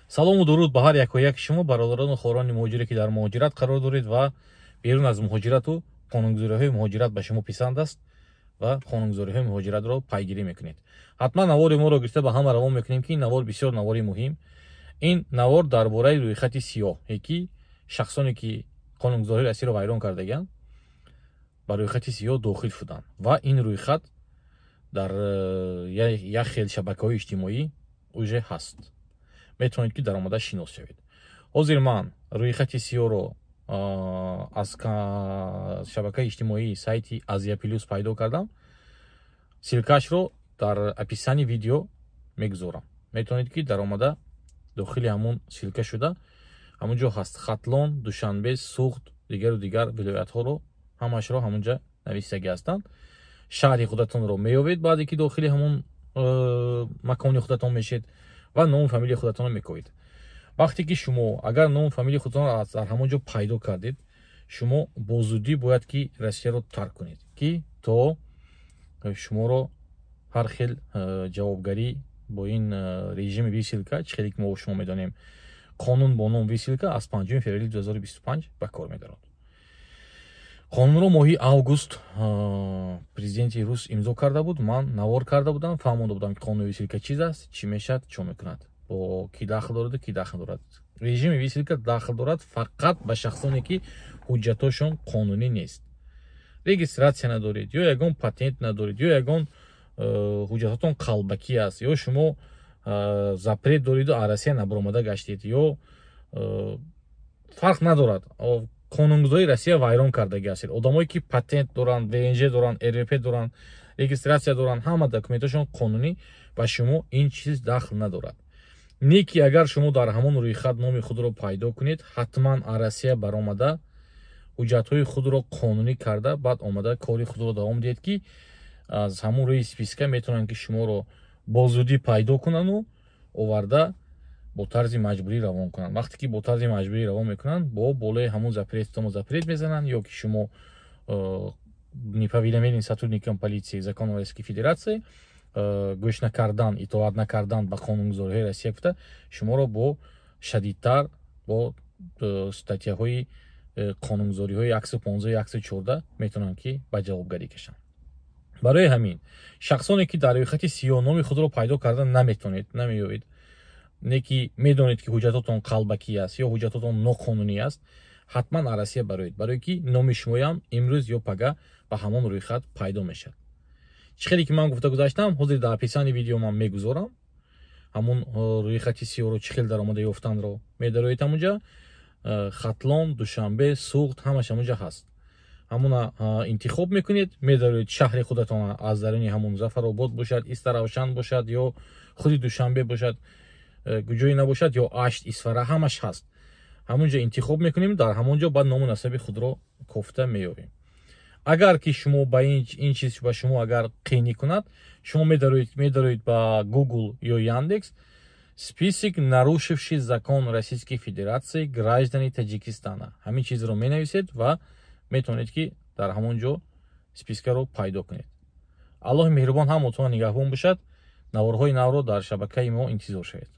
салому дуруд ба ҳар яку як шумо бародарону хорони муҳоҷире ки дар муҳоҷират қарор доред ва берун аз муҳоҷирату қонунгузориҳои муҳоҷират ба шумо писанд аст ва қонунгузориҳои муҳоҷиратро пайгирӣ мекунед. ҳатман навори моро гирифта ба ҳама равон мекунем ки ин навор бисёр навори муҳим. ин навор дар бораи рӯйхати сиёҳ ки шахсоне ки қонунгузории Россияро вайрон кардаганд ба рӯйхати сиёҳ дохил шуданд ва ин рӯйхат дар як хел шабакаҳои иҷтимоӣ уже ҳаст. метавонед ки даромада шинос шавед. ҳозир ман рӯйхати сиёҳро аз шабакаи иҷтимоии сайти Азия Плюс пайдо кардам. силкаашро дар описани видео мегузорам. метавонед ки даромада дохили ҳамун силка шуда ҳамунҷо ҳаст. Хатлон, Душанбе, Суғд, дигару дигар вилоятҳоро ҳамашро ҳамунҷа нависаги ҳастанд. шаҳри худатонро меёбед баъде ки дохили ҳамун макони худатон мешед ва ному фамилияи худатонро мекавед. вақте ки шумо агар ному фамилияи худатонро дар ҳамунҷо пайдо кардед, шумо бо зудӣ бояд ки Россияро тарк кунед ки то шуморо ҳар хел ҷавобгарӣ бо ин режими висилка, чӣ хеле ки мо шумо медонем қонун бо ном висилка аз 5 феврали 2025 ба кор медарад. қонунро моҳи август президенти рус имзо карда буд. ман навор карда будам, фаҳмонда будам ки қонуни висилка чиз аст, чӣ мешавад, чо мекунад, бо ки дахл дораду ки дахл дорад. режими висилка дахл дорад фақат ба шахсоне ки ҳуҷҷатҳошон қонунӣ нест. регистратсия надоред, ё ягон патент надоред, ё ягон ҳуҷҷататон қалбакӣ аст, ё шумо запрет дореду аз Россия набаромада гаштед, ё фарқ надорад. қонунгузории Россия вайрон кардаги ҳастед. одамое ки патент доранд, ВНЖ доранд, РВП доранд, регистратсия доранд, ҳама документашон қонунӣ, ба шумо ин чиз дахл надорад. не ки агар шумо дар ҳамон рӯйхат номи худро пайдо кунед, ҳатман аз Россия баромада ҳуҷҷатҳои худро қонунӣ карда, баъд омада кори худро давом диҳед ки аз ҳамун рӯи списка метавонанд ки шуморо бо зудӣ пайдо кунанду оварда бо тарзи маҷбурӣ равон кунанд. вақте ки бо тарзи маҷбурӣ равон мекунанд, бо болои ҳамун запретtomu запрет мезананд, ё ки шумо неповиновение сотрудникам полиции закону Российской Федерации гӯш накардан, итоат накардан ба қонунгузориҳои Россия гуфта шуморо бо шадидтар бо статьяҳои қонунгузориҳои 115 114 метавонанд ки ба ҷавобгарӣ кашанд. барои ҳамин шахсоне ки дар рӯйхати сиёҳ номи худро пайдо карда наметавонед, намеёбед, не ки медонед ки ҳуҷҷататон қалбакӣ аст ё ҳуҷҷататон ноқонунӣ аст, ҳатман аз Россия бароед, барое ки номи шумоям имрӯз ё пага ба ҳамон рӯйхат пайдо мешавад. чӣ хеле ки ман гуфта гузаштам, ҳозир дар описани видео ман мегузорам. ҳамун рӯйхати сиёҳро чӣ хел даромада ёфтанро медароед ҳамунҷа. Хатлон, Душанбе, Суғд ҳамаш ҳамунҷа ҳаст. ҳамуна интихоб мекунед, медароед шаҳри худатон аз даруни ҳамун Зафаробод бошад, Истаравшан бошад, ё худи Душанбе бошад, ҷое набошад, ё Ашт, Исфара, ҳамаш ҳаст. ҳамунҷа интихоб мекунем, дар ҳамунҷо баъд ному насаби худро кофта меёбем. агар ки шумо ба ин чиз ба шумо агар қинӣ кунад, шумо медароед ба Google ё Яндекс список нарушивший закон Российской Федерации граждане Таҷикистана. ҳамин чизро менависед ва метавонед ки дар ҳамонҷо спискаро пайдо кунед. аллоҳи меҳрубон ҳамотон нигаҳбон бошад. наворҳои навро дар шабакаи мо интизор шавед.